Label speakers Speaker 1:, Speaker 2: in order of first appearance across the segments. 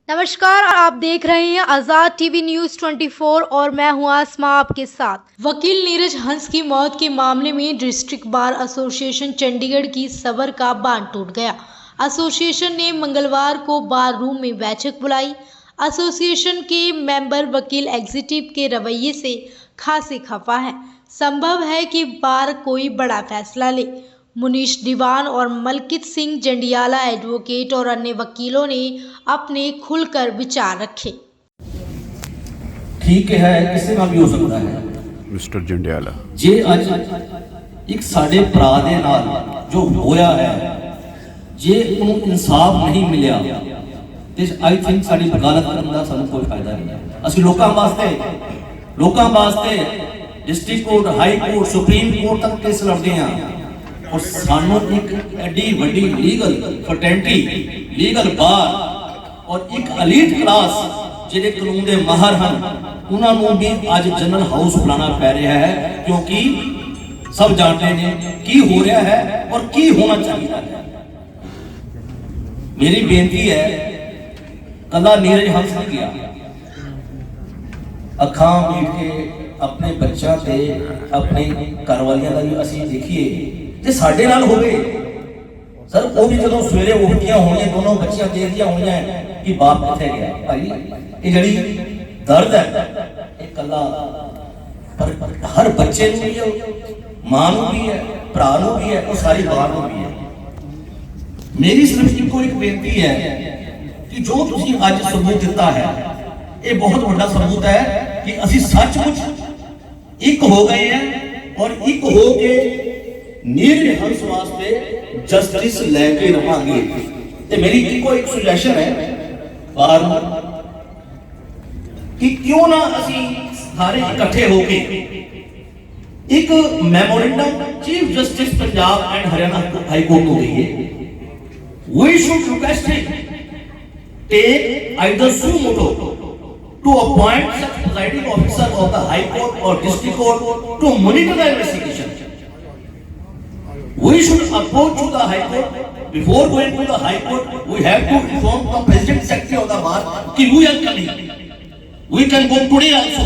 Speaker 1: नमस्कार, आप देख रहे हैं आजाद टीवी न्यूज 24 और मैं हूं आसमा आपके साथ। वकील नीरज हंस की मौत के मामले में डिस्ट्रिक्ट बार एसोसिएशन चंडीगढ़ की सबर का बांध टूट गया। एसोसिएशन ने मंगलवार को बार रूम में बैठक बुलाई। एसोसिएशन के मेंबर वकील एग्जीक्यूटिव के रवैये से खासे खफा है। संभव है कि बार कोई बड़ा फैसला ले। मुनीश दीवान और मलकित सिंह जंडियाला एडवोकेट और अन्य वकीलों ने अपने खुलकर विचार रखे।
Speaker 2: ठीक है, किसी ਨਾਲ भी हो सकता है।
Speaker 3: मिस्टर जंडियाला
Speaker 2: जे अज एक साडे भरा दे नाल जो होया है, जे उन्होंने इंसाफ नहीं मिलिया ते आई थिंक साडी वकालत करन दा सानू कोई फायदा नहीं है। असि लोकां वास्ते district court, high court, supreme court तक केस लड़दे हैं और सानू एक एडी वड्डी लीगल फर्टेंटी, लीगल बार और एक एलीट क्लास जिहड़े कानून दे माहर हैं उन्होंने भी आज जनरल हाउस बुलाना पै रहा है, क्योंकि सब जानते हैं की हो रहा है और की होना चाहिए है। मेरी बेनती है, कला नीरज हंस ने किया अखां मीट के अपने बच्चों से अपने घरवालियां का भी असीं देखिए जे साडे नाल होवे सर, वो भी जदों सवेरे उठदियां होणीआं दोनों बच्चियां देखदियां होणीआं कि बाप किथे गया। भाई ये जड़ी दर्द है ये कला पर हर बच्चे नूं भी है, मां नूं भी है, भरा नूं भी है और सारी बार नूं भी है। मेरी सिर्फ इको एक बेनती है कि जो तुसीं अज सबूत दिता है ये बहुत बड़ा सबूत है कि असीं सचमुच एक हो गए हैं और एक हो के नीरज हंस वास्ते जस्टिस लेके रवांगे। ते मेरी इको एक सुजेशन है बार कि क्यों ना असी सारे इकट्ठे होके एक memorandum chief justice Punjab and Haryana high court को दीजिए। We should request him take either suo motu to appoint such presiding officer of the High Court or District Court to monitor the investigation. We should approach to the High Court. Before going to the High Court, we have to inform the President Secretary of the Bar that we are coming. We can go today also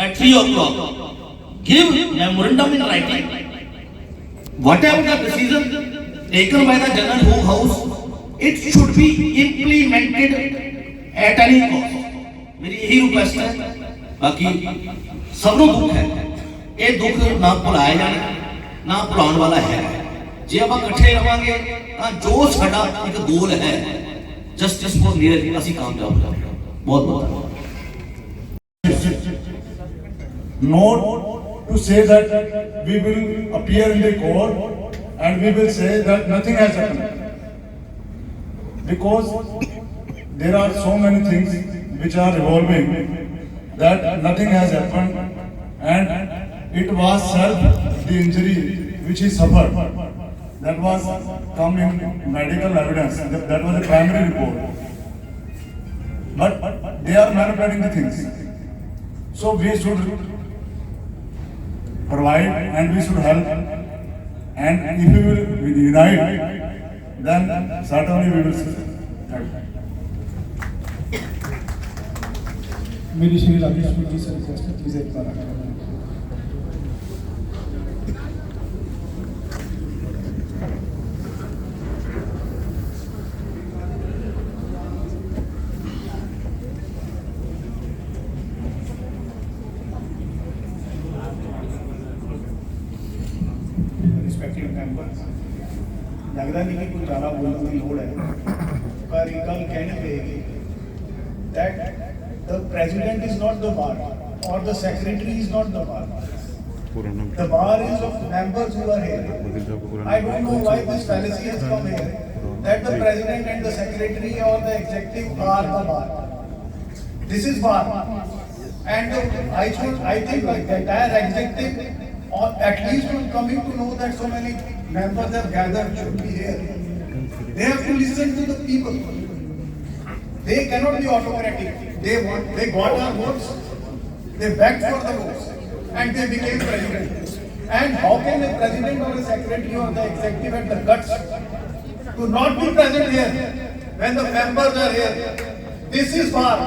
Speaker 2: at 3 o'clock. Give memorandum in writing. Whatever the decision taken by the General House, it should be implemented at any cost. मेरी यही request है। बाकी सबनों दुख है, ये दुख ना भुलाया जाना ना भुलाने वाला है। जे आप इकट्ठे रवांगे जो साडा एक गोल है जस्टिस फॉर नीरज, असीं कामयाब हो जाएंगे। बहुत बहुत
Speaker 4: not to say that we will appear in the court and we will say that nothing has happened, because there are so many things which are evolving that nothing has happened, and it was self the injury which he suffered that was come in medical evidence, that was the primary report, but they are manipulating the things. So we should provide and we should help, and if we will unite then certainly we will succeed.
Speaker 5: मेरी श्री राजेश जी से request है, please एक बार respected members, लगता नहीं कि कुछ ज़्यादा बोलने की लोड़ है, पर एक गल कहनी पड़ेगी that the president is not the bar or the secretary is not the bar. The bar is of members who are here. I don't know why this fallacy has come here that the president and the secretary or the executive are the bar. This is bar, and I think like the entire executive or at least should coming to know that so many members have gathered should be here. They have to listen to the people. They cannot be autocratic. They got our votes, they begged for the votes, and they became president. And how can a president or a secretary or the executive have the guts to not be present here when the members are here? This is bar.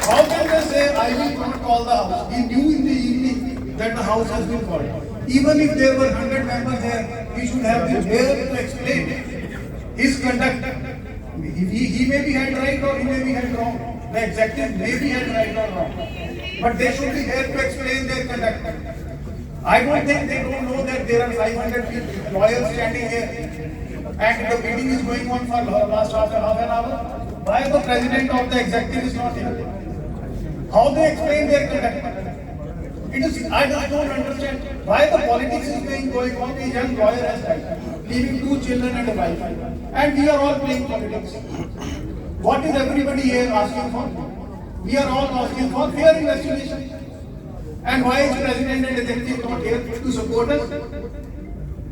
Speaker 5: How can they say, I will not call the house? He knew in the evening that the house has been called. Even if there were 100 members there, he should have been there to explain his conduct. He may be had right or he may be had wrong. The executive may be had right or wrong. But they should be there to explain their conduct. I don't think they don't know that there are 500 lawyers standing here and the meeting is going on for last half an hour. Why the president of the executive is not here? How they explain their conduct? I just don't understand why the politics is going on. A young lawyer has died, leaving 2 children and a wife, and we are all playing politics. What is everybody here asking for? We are all asking for fair investigation. And why is president and executive not here to support us?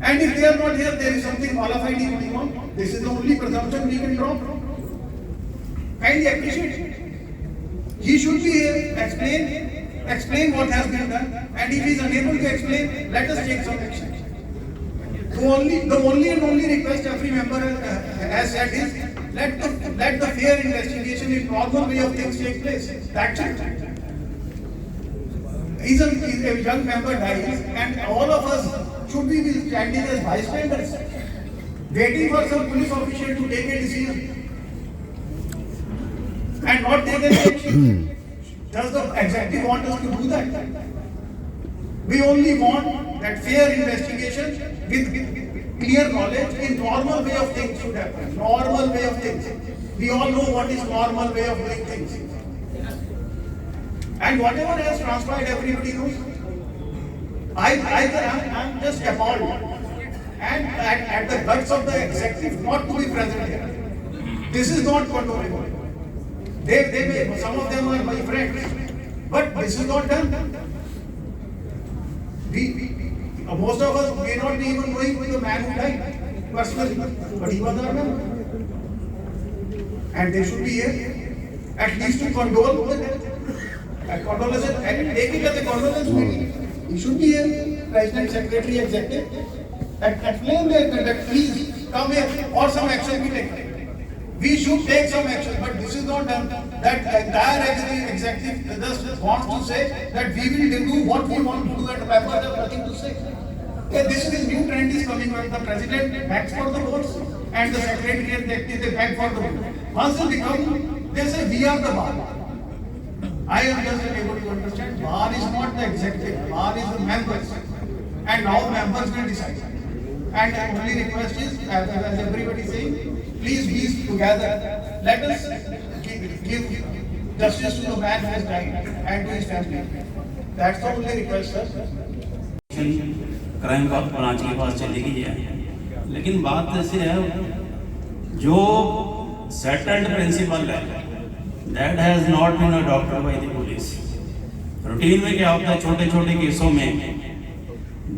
Speaker 5: And if they are not here, there is something qualified going on. This is the only presumption we can draw. Kindly appreciate it. He should be here, explain what has been done, and if he is unable to explain, let us take some action. The only and only request every member has said is, let the fair investigation in normal way of things take place. That's it. If a young member dies, and all of us should be standing as bystanders, waiting for some police official to take a decision, and not take any action. Does the executive want us to do that? We only want that fair investigation with clear knowledge in normal way of things should happen. Normal way of things. We all know what is normal way of doing things. And whatever has transpired, everybody knows. I'm just appalled. And at the guts of the executive not to be present here. This is not condonable. Some of them are my friends, but this is not done. Most of us may not be even knowing who the man who died personally, but he was our member. And they should be here, at least to condole with it. Condolence, and take it as a condolence meeting. He should be here, President, Secretary, Executive, and explain their conduct. Please come here, or some action be taken. We should take some action, but this is not done. That entire executive just wants to say that we will do what we want to do, and members have nothing to say. This is new trend is coming on. The president begs for the votes, and the secretary and executive they beg for the votes. Once they become, they say we are the bar. I am just unable to understand. Bar is not the executive. Bar is the members, and now members will decide. And the only request is, as everybody is saying, please be together. Let us give justice to the man who has died and to his family. That's the only request, sir.
Speaker 3: Crime branch के पास चली गई है, लेकिन बात ऐसे है जो settled principle है that has not been adopted by the police. Routine में क्या होता है, छोटे छोटे केसों में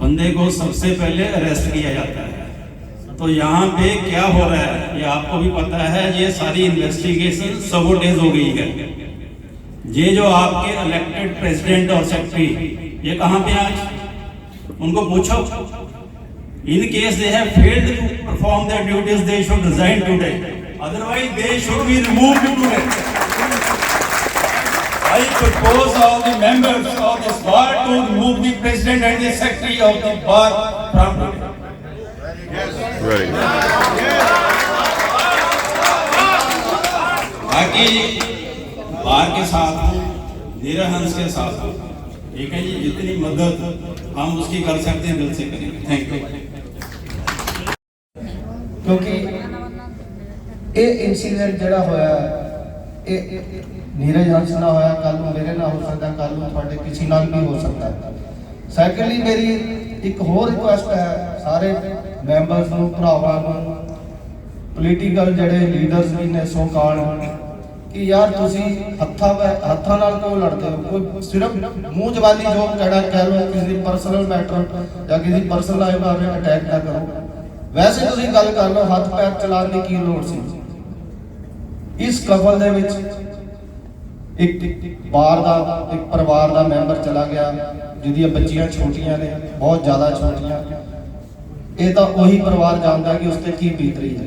Speaker 3: बंदे को सबसे पहले अरेस्ट किया जाता है। तो यहाँ पे क्या हो रहा है ये आपको भी पता है, ये सारी इन्वेस्टिगेशन सबोटेज हो गई है। ये जो आपके इलेक्टेड प्रेसिडेंट और सेक्रेटरी ये कहाँ पे आज, उनको पूछो, in case they have failed to perform their duties they should resign today, otherwise they should be removed today. I propose all the members of this bar to remove the president and the secretary of the bar from today.
Speaker 6: Very good.
Speaker 3: बाकी बार के साथ नीरज हंस के साथ ठीक है, ये जितनी मदद हम उसकी कर सकते हैं दिल से करेंगे। Thank you.
Speaker 7: क्योंकि ये इंसीडेंट जड़ा होया ये नीरज हंस ना होया, कल मेरे ना हो सकता, कल थोड़े किसी नाल भी हो सकता है। सैकंडली मेरी एक होर रिक्वेस्ट है सारे मैंबर्स ਨੂੰ ਭਰਾਵਾਂ ਨੂੰ, ਪੋਲੀਟੀਕਲ ਜਿਹੜੇ ਲੀਡਰਸ ਵੀ ਨੇ ਸੋ ਕਾਲ ਕਿ ਯਾਰ ਤੁਸੀਂ ਹੱਥਾਂ ਨਾਲ ਕਿਉਂ ਲੜਦੇ ਹੋ? ਕੋਈ ਸਿਰਫ ਮੂੰਹ ਜ਼ਬਾਨੀ ਜੋ ਕਹਿਣਾ ਕਹਿ ਲਓ, ਕਿਸੇ ਦੀ ਪਰਸਨਲ ਮੈਟਰ ਜਾਂ ਕਿਸੇ ਦੀ ਪਰਸਨਲ ਲਾਈਫ ਬਾਰੇ ਅਟੈਕ ਨਾ ਕਰੋ। ਵੈਸੇ ਤੁਸੀਂ ਗੱਲ ਕਰ ਲਓ, ਹੱਥ ਪੈਰ ਚਲਾਉਣ ਦੀ ਕੀ ਲੋੜ ਸੀ? ਇਸ ਕਬਲ ਦੇ ਵਿੱਚ ਇੱਕ ਬਾਰ ਦਾ ਇੱਕ ਪਰਿਵਾਰ ਦਾ ਮੈਂਬਰ ਚਲਾ ਗਿਆ ਜਿਹਦੀਆਂ ਬੱਚੀਆਂ ਛੋਟੀਆਂ ਨੇ, ਬਹੁਤ ਜ਼ਿਆਦਾ ਛੋਟੀਆਂ। ਇਹ ਤਾਂ ਉਹੀ ਪਰਿਵਾਰ ਜਾਣਦਾ ਕਿ ਉਸ ਤੇ ਕੀ ਬੀਤ ਰਹੀ ਹੈ।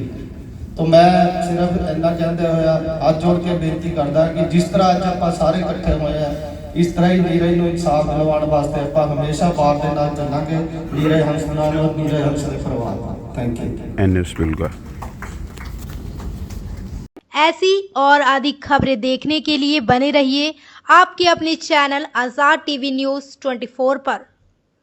Speaker 7: तो मैं सिर्फ इन्ना कहते हुए हाथ जोड़ के बेनती करदा कि जिस तरह अज आपां सारे इकट्ठे होए हैं इस तरह ही नीरज नूं इंसाफ दिलवाउण वास्ते आपां हमेशा बार दे नाल चलांगे। नीरज हंस नाल और नीरज हंस दे परिवार नाल। Thank you.
Speaker 6: एनएस बिल्गा।
Speaker 1: ऐसी और आदि खबरें देखने के लिए बने रहिए आपके अपने चैनल आज़ाद टीवी न्यूज़ 24 पर।